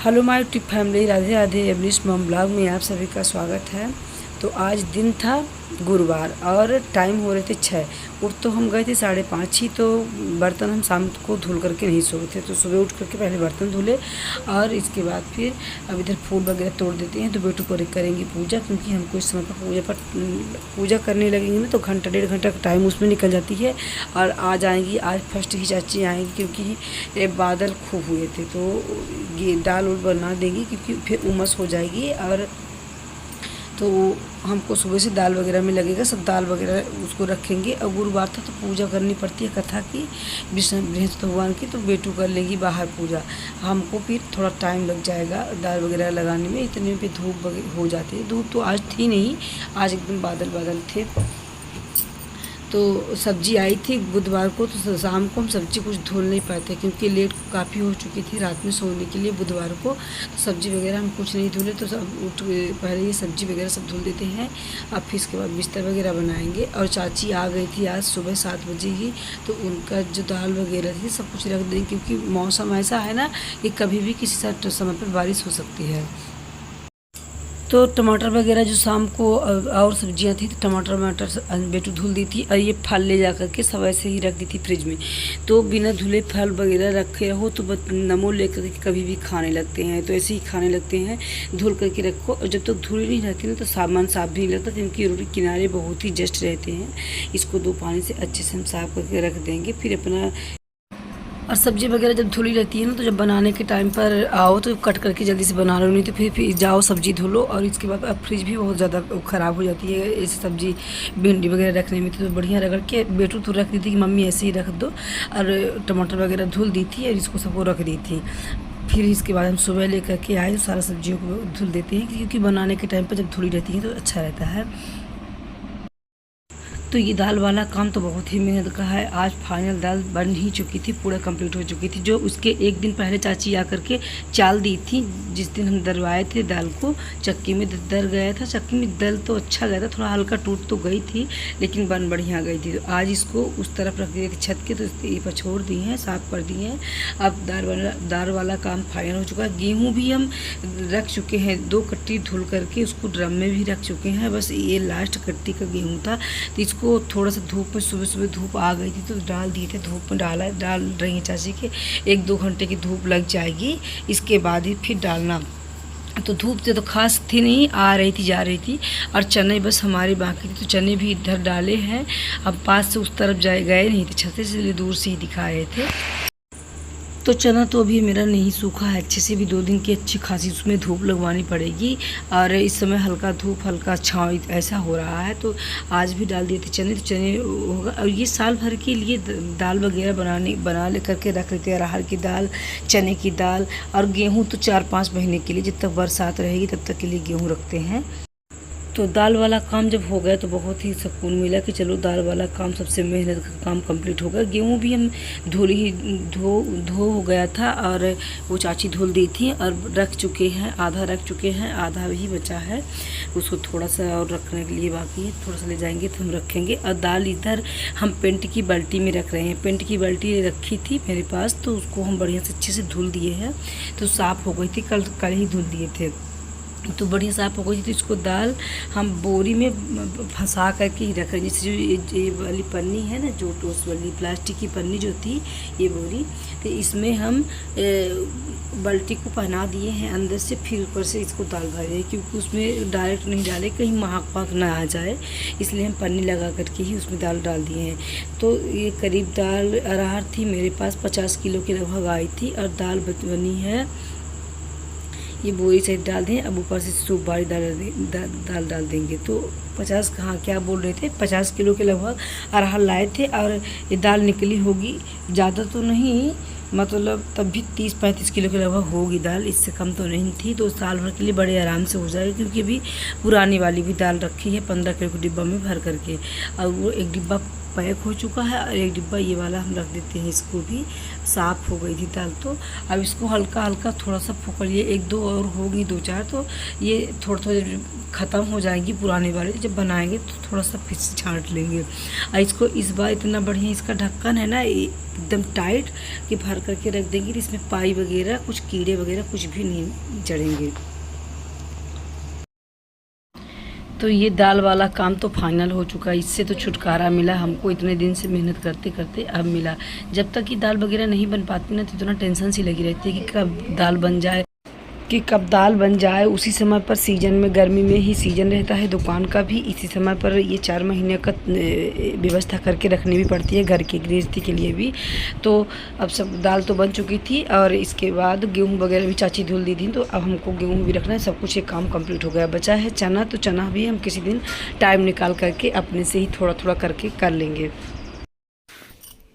Hello my YouTube family, Radhe Radhe. एवलिश mom blog में आप सभी का स्वागत है। तो आज दिन था गुरुवार और टाइम हो रहे थे 6। उठ तो हम गए थे 5:30 ही। तो बर्तन हम शाम को धुल करके नहीं सोए थे, तो सुबह उठ करके पहले बर्तन धुले और इसके बाद फिर अब इधर फूल वगैरह तोड़ देते हैं। तो बेटू को करेंगी पूजा, क्योंकि हमको इस समय पर पूजा करने लगेंगे ना, तो घंटा 1.5 घंटा का टाइम उसमें निकल जाती है। और आज आएंगी, आज फर्स्ट ही चाची आएंगी, क्योंकि बादल खूब हुए थे। तो ये दाल उल बना देंगी, क्योंकि फिर उमस हो जाएगी। और तो हमको सुबह से दाल वगैरह में लगेगा, सब दाल वगैरह उसको रखेंगे। और गुरुवार था तो पूजा करनी पड़ती है कथा की, बृहस्पति भगवान की। तो बेटू कर लेगी बाहर पूजा, हमको फिर थोड़ा टाइम लग जाएगा दाल वगैरह लगाने में। इतने पे धूप हो जाती है। धूप तो आज थी नहीं, आज एकदम बादल बादल थे। तो सब्जी आई थी बुधवार को, तो शाम को हम सब्जी कुछ धुल नहीं पाते, क्योंकि लेट काफ़ी हो चुकी थी रात में सोने के लिए बुधवार को। तो सब्जी वगैरह हम कुछ नहीं धुले, तो सब उठ पहले ये सब्जी वगैरह सब धुल देते हैं। अब फिर इसके बाद बिस्तर वगैरह बनाएंगे। और चाची आ गई थी आज सुबह 7 बजे ही, तो उनका जो दाल वगैरह थी सब कुछ रख देंगे, क्योंकि मौसम ऐसा है ना कि कभी भी किसी समय पर बारिश हो सकती है। तो टमाटर वगैरह जो शाम को और सब्जियां थी, तो टमाटर बेटू धुल दी थी। और ये फल ले जा करके सब ऐसे ही रख दी थी फ्रिज में। तो बिना धुले फल वगैरह रखे रहो तो नमो लेकर के कभी भी खाने लगते हैं, तो ऐसे ही खाने लगते हैं। धुल करके रखो, और जब तक धुली नहीं रहती ना तो सामान साफ भी नहीं लगता, क्योंकि रोटी किनारे बहुत ही जस्ट रहते हैं। इसको 2 पानी से अच्छे से हम साफ करके रख देंगे। फिर अपना और सब्ज़ी वगैरह जब धुली रहती है ना, तो जब बनाने के टाइम पर आओ तो कट करके जल्दी से बना लो, नहीं तो फिर जाओ सब्ज़ी धो लो। और इसके बाद अब फ्रिज भी बहुत ज़्यादा ख़राब हो जाती है ऐसी सब्ज़ी भिंडी वगैरह रखने में। तो बढ़िया रगड़ के बेटू तो रख दी थी कि मम्मी ऐसे ही रख दो, और टमाटर वगैरह धुल दी थी और इसको सबको रख दी थी। फिर इसके बाद हम सुबह लेकर के आए तो सारा सब्जियों को धुल देते हैं, क्योंकि बनाने के टाइम पर जब धुली रहती है तो अच्छा रहता है। तो ये दाल वाला काम तो बहुत ही मेहनत का है। आज फाइनल दाल बन ही चुकी थी, पूरा कंप्लीट हो चुकी थी। जो उसके एक दिन पहले चाची आकर के चाल दी थी, जिस दिन हम दरवाए थे दाल को, चक्की में दर गया था। चक्की में दल तो अच्छा गया था, थोड़ा हल्का टूट तो गई थी, लेकिन बन बढ़िया गई थी। तो आज इसको उस तरफ रख दिए थे छत के, तो ये पर छोड़ दिए हैं, साफ़ कर दिए हैं। अब दाल वाला काम फाइनल हो चुका है। गेहूँ भी हम रख चुके हैं, 2 कट्टी धुल करके उसको ड्रम में भी रख चुके हैं। बस ये लास्ट कट्टी का गेहूँ था, तो इसको थोड़ा सा धूप में, सुबह धूप आ गई थी तो डाल दिए थे। धूप में डाल रही हैं चाची के, 1-2 घंटे की धूप लग जाएगी, इसके बाद ही फिर डालना। तो धूप से तो खास थी नहीं, आ रही थी जा रही थी। और चने बस हमारी बाकी थी, तो चने भी इधर डाले हैं। अब पास से उस तरफ गए नहीं थे छत से, इसलिए दूर से ही दिखाए थे। तो चना तो अभी मेरा नहीं सूखा है अच्छे से भी, 2 दिन की अच्छी खासी उसमें धूप लगवानी पड़ेगी। और इस समय हल्का धूप हल्का छाँव ऐसा हो रहा है, तो आज भी डाल दिए थे चने, तो चने होगा। और ये साल भर के लिए दाल वगैरह बना ले करके रख लेते हैं। अरहर की दाल, चने की दाल और गेहूँ तो 4-5 महीने के लिए, जब तक बरसात रहेगी तब तक के लिए गेहूँ रखते हैं। तो दाल वाला काम जब हो गया तो बहुत ही सुकून मिला कि चलो दाल वाला काम, सबसे मेहनत का काम कंप्लीट हो गया। गेहूँ भी हम धो हो गया था, और वो चाची धुल दी थी और रख चुके हैं, आधा रख चुके हैं, आधा ही बचा है। उसको थोड़ा सा और रखने के लिए बाकी है, थोड़ा सा ले जाएंगे तो हम रखेंगे। और दाल इधर हम पेंट की बाल्टी में रख रहे हैं। पेंट की बाल्टी रखी थी मेरे पास, तो उसको हम बढ़िया से अच्छे से धुल दिए हैं। तो साफ़ हो गई थी, कल ही धुल दिए थे, तो बढ़िया साफ़ हो गई थी। तो इसको दाल हम बोरी में फंसा करके ही रख रहे हैं। जैसे जो ये वाली पन्नी है ना, जो टोस वाली प्लास्टिक की पन्नी जो थी, ये बोरी, तो इसमें हम बाल्टी को पहना दिए हैं अंदर से, फिर ऊपर से इसको दाल भर रहे हैं, क्योंकि उसमें डायरेक्ट नहीं डाले, कहीं महक ना आ जाए, इसलिए हम पन्नी लगा करके ही उसमें दाल डाल दिए हैं। तो ये करीब दाल अरहर थी मेरे पास, 50 किलो के लगभग आई थी, और दाल बनी है। ये बोरी सहित डाल दें। अब ऊपर से सूप वाली दाल डाल देंगे। तो 50 कहाँ क्या बोल रहे थे, 50 किलो के लगभग अरहर लाए थे, और ये दाल निकली होगी, ज़्यादा तो नहीं, मतलब तब भी 30-35 किलो के लगभग होगी दाल, इससे कम तो नहीं थी। तो साल भर के लिए बड़े आराम से हो जाएगी, क्योंकि अभी पुरानी वाली भी दाल रखी है 15 किलो के डिब्बा में भर करके, और वो एक डिब्बा पैक हो चुका है और एक डिब्बा ये वाला हम रख देते हैं। इसको भी साफ़ हो गई थी दाल। तो अब इसको हल्का हल्का थोड़ा सा पकड़िए, एक दो और होगी, दो चार, तो ये थोड़ा थोड़ा ख़त्म हो जाएंगी पुराने वाले। जब बनाएंगे तो थोड़ा सा फिर से छांट लेंगे। और इसको इस बार इतना बढ़िया इसका ढक्कन है ना एकदम टाइट कि भर करके रख देंगे, तो इसमें पाई वगैरह कुछ कीड़े वगैरह कुछ भी नहीं चढ़ेंगे। तो ये दाल वाला काम तो फाइनल हो चुका है। इससे तो छुटकारा मिला हमको, इतने दिन से मेहनत करते करते अब मिला। जब तक कि दाल वगैरह नहीं बन पाती ना तो इतना टेंशन सी लगी रहती है कि कब दाल बन जाए, कि कब दाल बन जाए। उसी समय पर सीजन में, गर्मी में ही सीजन रहता है दुकान का भी, इसी समय पर ये 4 महीने का व्यवस्था करके रखनी भी पड़ती है घर की गृहस्थी के लिए भी। तो अब सब दाल तो बन चुकी थी और इसके बाद गेहूं वगैरह भी चाची धुल दी थी, तो अब हमको गेहूं भी रखना है। सब कुछ एक काम कंप्लीट हो गया। बचा है चना, तो चना भी हम किसी दिन टाइम निकाल करके अपने से ही थोड़ा थोड़ा करके कर लेंगे।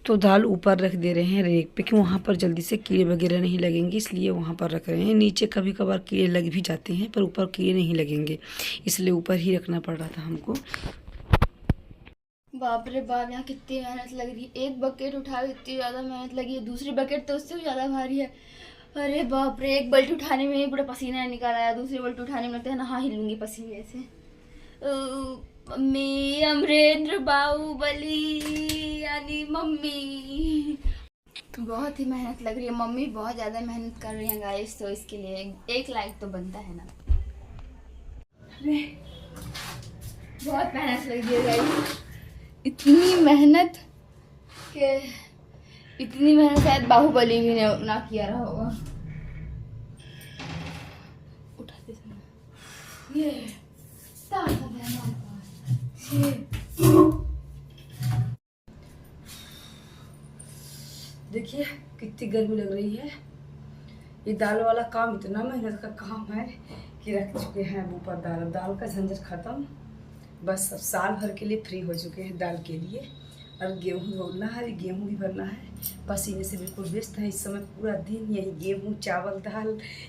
तो दाल ऊपर रख दे रहे हैं रेक पे कि वहाँ पर जल्दी से कीड़े वगैरह नहीं लगेंगे, इसलिए वहाँ पर रख रहे हैं। नीचे कभी कभार कीड़े लग भी जाते हैं पर ऊपर कीड़े नहीं लगेंगे, इसलिए ऊपर ही रखना पड़ रहा था हमको। बाप रे बाप, यहाँ कितनी मेहनत लग रही है। एक बकेट उठाओ इतनी ज़्यादा मेहनत लगी है, दूसरी बकेट तो उससे भी ज़्यादा भारी है। अरे बाप रे, एक बाल्टी उठाने में ही पूरा पसीना निकाल आया, दूसरी बाल्टी उठाने में लगता है नहा ही लूँगी पसीने से। मम्मी, अमरेंद्र बाहुबली यानी मम्मी। तो बहुत ही मेहनत लग रही है, मम्मी बहुत ज़्यादा मेहनत कर रही हैं गाइस, तो इसके लिए एक लाइक तो बनता है ना। अरे बहुत मेहनत लग रही है गाइस, इतनी मेहनत के इतनी मेहनत शायद बाहुबली भी ने ना किया रहा होगा। उठाते समय ये देखिए कितनी गर्मी लग रही है। ये दाल वाला काम इतना मेहनत का काम है कि रख चुके हैं अब ऊपर दाल। दाल का झंझट खत्म, बस अब साल भर के लिए फ्री हो चुके हैं दाल के लिए। और गेहूँ भरना है, गेहूँ भी भरना है। पसीने से बिल्कुल व्यस्त है इस समय, पूरा दिन यही गेहूँ चावल दाल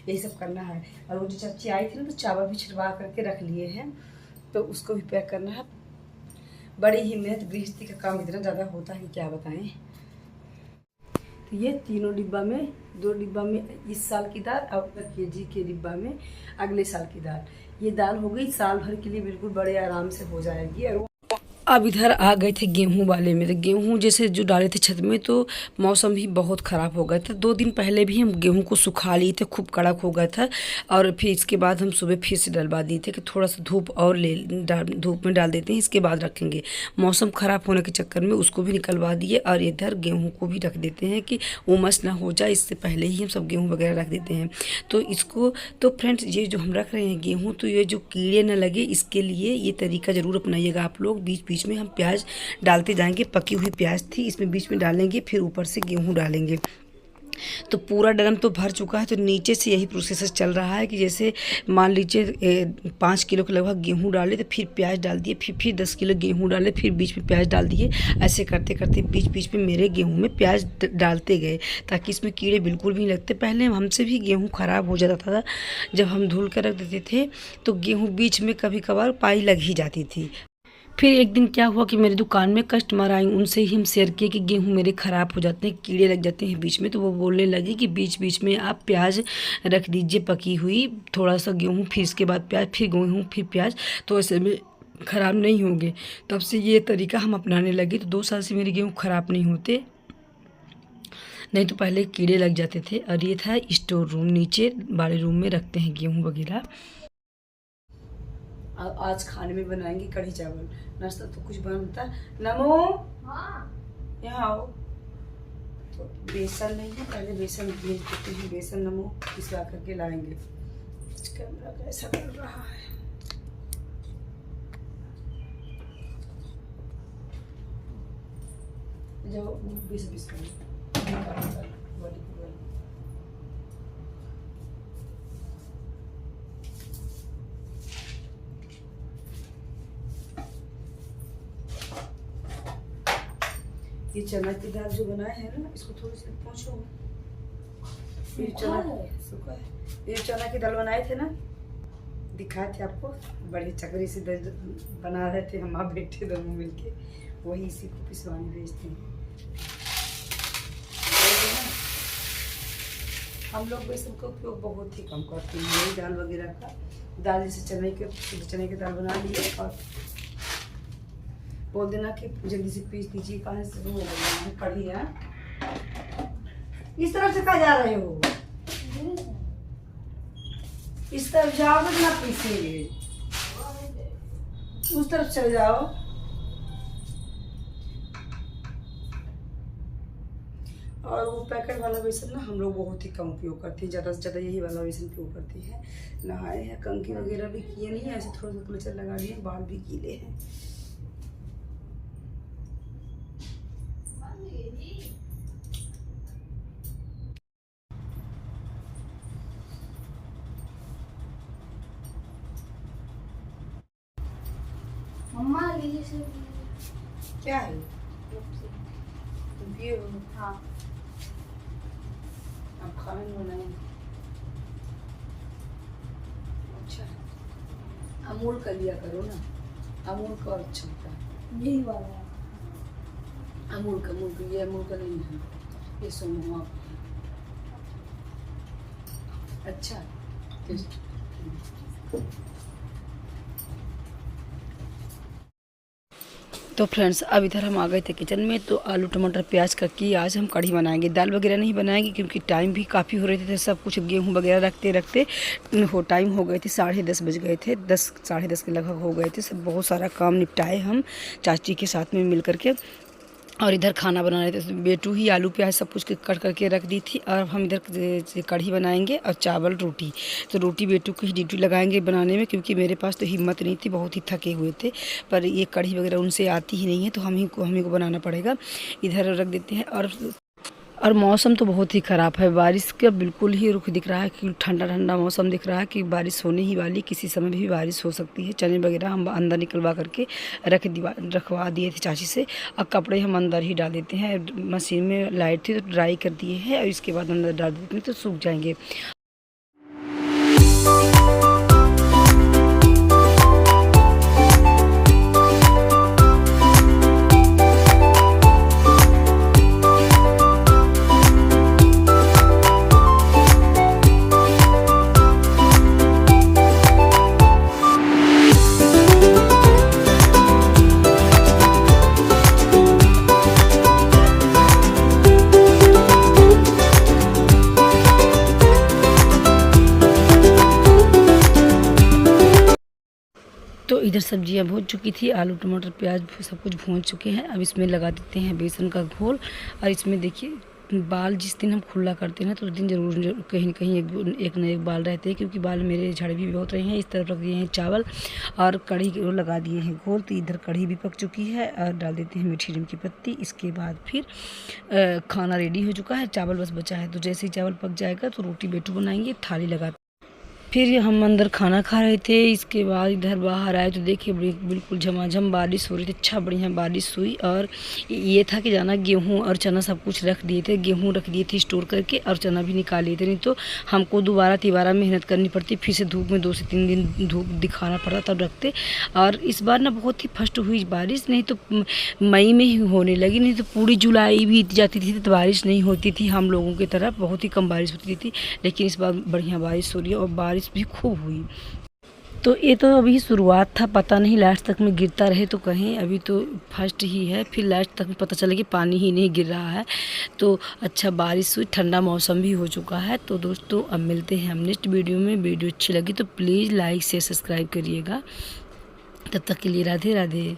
यही सब करना है। और वो जो चाची आई थी ना तो चावल भी छिड़वा करके रख लिए हैं, तो उसको भी पैक करना है। बड़ी ही मेहनत, गृहस्थी का काम इतना ज़्यादा होता है कि क्या बताएं। तो ये तीनों डिब्बा में, 2 डिब्बा में इस साल की दाल और केजी के डिब्बा में अगले साल की दाल। ये दाल हो गई साल भर के लिए, बिल्कुल बड़े आराम से हो जाएगी। और अब इधर आ गए थे गेहूं वाले में। तो गेहूं जैसे जो डाले थे छत में, तो मौसम भी बहुत ख़राब हो गया था। 2 दिन पहले भी हम गेहूं को सुखा लिए थे, खूब कड़क हो गया था। और फिर इसके बाद हम सुबह फिर से डलवा दिए थे कि थोड़ा सा धूप और धूप में डाल देते हैं, इसके बाद रखेंगे। मौसम ख़राब होने के चक्कर में उसको भी निकलवा दिए और इधर गेहूँ को भी रख देते हैं कि उमस ना हो जाए, इससे पहले ही हम सब गेहूँ वगैरह रख देते हैं। तो इसको, तो फ्रेंड्स ये जो हम रख रहे हैं गेहूँ, तो ये जो कीड़े न लगे इसके लिए ये तरीका ज़रूर अपनाइएगा आप लोग। बीच बीच में हम प्याज डालते जाएंगे। पकी हुई प्याज थी इसमें बीच में डालेंगे, फिर ऊपर से गेहूं डालेंगे। तो पूरा ड्रम तो भर चुका है। तो नीचे से यही प्रोसेस चल रहा है कि जैसे मान लीजिए 5 किलो के लगभग गेहूं डाले, तो फिर प्याज डाल दिए, फिर 10 किलो गेहूं डाले, फिर बीच में प्याज डाल दिए। ऐसे करते करते बीच बीच में मेरे गेहूं में प्याज डालते गए ताकि इसमें कीड़े बिल्कुल भी नहीं लगते। पहले हमसे भी गेहूँ ख़राब हो जाता था, जब हम धुल कर रख देते थे तो गेहूँ बीच में कभी कभार पाई लग ही जाती थी। फिर एक दिन क्या हुआ कि मेरी दुकान में कस्टमर आई, उनसे ही हम शेयर किए कि गेहूं मेरे ख़राब हो जाते हैं, कीड़े लग जाते हैं बीच में। तो वो बोलने लगी कि बीच बीच में आप प्याज रख दीजिए पकी हुई, थोड़ा सा गेहूं, फिर इसके बाद प्याज, फिर गेहूं, फिर प्याज, तो ऐसे में ख़राब नहीं होंगे। तब से ये तरीका हम अपनाने लगे। तो 2 साल से मेरे गेहूँ ख़राब नहीं होते, नहीं तो पहले कीड़े लग जाते थे। और ये था स्टोर रूम, नीचे बड़े रूम में रखते हैं गेहूँ वगैरह। आज खाने में बनाएंगे कढ़ी चावल। नाश्ता तो कुछ बनता। नमो, हाँ यहाँ आओ। तो बेसन नहीं है, पहले बेसन भेज देते हैं। बेसन नमो पिसवा करके लाएंगे। कैमरा कैसा कर रहा है। जो 20 ये चना की दाल जो बनाए है ना, इसको थोड़ी सी पोंछो। ये चना सूखा है। ये चना की दाल बनाए थे ना, दिखाए थे आपको, बड़े चकरी से बना रहे थे हम आप बेटे दोनों मिलके, वही इसी को पिसवाने भेजते हैं। हम लोग बेसन का उपयोग बहुत ही कम करते हैं, यही दाल वगैरह का, दाल जैसे चने के दाल बना लिए और बोल देना कि जल्दी से पीस दीजिए, कहाँ से शुरू हो गई है कढ़ी है। इस तरफ से कहाँ जा रहे हो? इस तरफ जाओ तो ना पीसेंगे, उस तरफ चले जाओ। और वो पैकेट वाला बेसन ना हम लोग बहुत ही कम उपयोग करते हैं, ज़्यादा से ज़्यादा यही वाला बेसन उपयोग करते हैं। नहाए हैं, कंघी वगैरह भी किए नहीं, ऐसे थोड़ा सा क्लचर लगा लिए, बाल भी गीले हैं। मम्मा लीजिए से क्या है ये? हाँ आप खाना नहीं बनाएंगे? अच्छा, अमूल का लिया करो ना, अमूल का और अच्छा होता है। यही वाला अमूल का ये अमूल का नहीं है, ये सोनू आप अच्छा टेस्ट। तो फ्रेंड्स अब इधर हम आ गए थे किचन में, तो आलू टमाटर प्याज का की आज हम कढ़ी बनाएंगे। दाल वगैरह नहीं बनाएंगे क्योंकि टाइम भी काफ़ी हो रहे थे, सब कुछ गेहूं वगैरह रखते रखते टाइम हो गए थे, 10:30 बज गए थे, 10 साढ़े 10 के लगभग हो गए थे। सब बहुत सारा काम निपटाए हम चाची के साथ में मिल करके, और इधर खाना बना रहे थे। बेटू ही आलू प्याज सब कुछ कट करके रख दी थी, और हम इधर कढ़ी बनाएंगे और चावल रोटी। तो रोटी बेटू की ही ड्यूटी लगाएंगे बनाने में, क्योंकि मेरे पास तो हिम्मत नहीं थी, बहुत ही थके हुए थे। पर ये कढ़ी वगैरह उनसे आती ही नहीं है, तो हम ही को बनाना पड़ेगा। इधर रख देते हैं। और मौसम तो बहुत ही ख़राब है, बारिश का बिल्कुल ही रुख दिख रहा है कि ठंडा ठंडा मौसम दिख रहा है कि बारिश होने ही वाली, किसी समय भी बारिश हो सकती है। चने वगैरह हम अंदर निकलवा करके रखवा दिए थे चाची से। अब कपड़े हम अंदर ही डाल देते हैं, मशीन में लाइट थी तो ड्राई कर दिए हैं, और इसके बाद अंदर डाल देते हैं तो सूख जाएंगे। तो इधर सब्जियां भून चुकी थी, आलू टमाटर प्याज सब कुछ भून चुके हैं। अब इसमें लगा देते हैं बेसन का घोल। और इसमें देखिए बाल जिस दिन हम खुला करते हैं ना, तो उस दिन ज़रूर कहीं न कहीं एक न एक बाल रहते हैं, क्योंकि बाल मेरे झड़ भी बहुत रहे हैं। इस तरफ रख दिए हैं चावल और कढ़ी को लगा दिए हैं घोल। तो इधर कढ़ी भी पक चुकी है, और डाल देते हैं मीठी नीम की पत्ती। इसके बाद फिर खाना रेडी हो चुका है, चावल बस बचा है। तो जैसे ही चावल पक जाएगा तो रोटी बेटू बनाएंगे, थाली लगा। फिर हम अंदर खाना खा रहे थे। इसके बाद इधर बाहर आए तो देखिए बिल्कुल झमाझम बारिश हो रही थी, अच्छा बढ़िया बारिश हुई। और ये था कि जाना गेहूं और चना सब कुछ रख दिए थे, गेहूं रख दिए थे स्टोर करके, और चना भी निकाल लिए थे, नहीं तो हमको दोबारा मेहनत करनी पड़ती, फिर से धूप में 2 से 3 दिन धूप दिखाना पड़ा तब रखते। और इस बार ना बहुत ही फर्स्ट हुई बारिश, नहीं तो मई में ही होने लगी, नहीं तो पूरी जुलाई बीत जाती थी तो बारिश नहीं होती थी। हम लोगों की तरफ बहुत ही कम बारिश होती थी, लेकिन इस बार बढ़िया बारिश हो रही है, और बारिश भी खूब हुई। तो ये तो अभी शुरुआत था, पता नहीं लास्ट तक में गिरता रहे तो कहें। अभी तो फर्स्ट ही है, फिर लास्ट तक में पता चले कि पानी ही नहीं गिर रहा है। तो अच्छा बारिश हुई, ठंडा मौसम भी हो चुका है। तो दोस्तों अब मिलते हैं हम नेक्स्ट वीडियो में। वीडियो अच्छी लगी तो प्लीज़ लाइक शेयर सब्सक्राइब करिएगा। तब तक के लिए राधे राधे।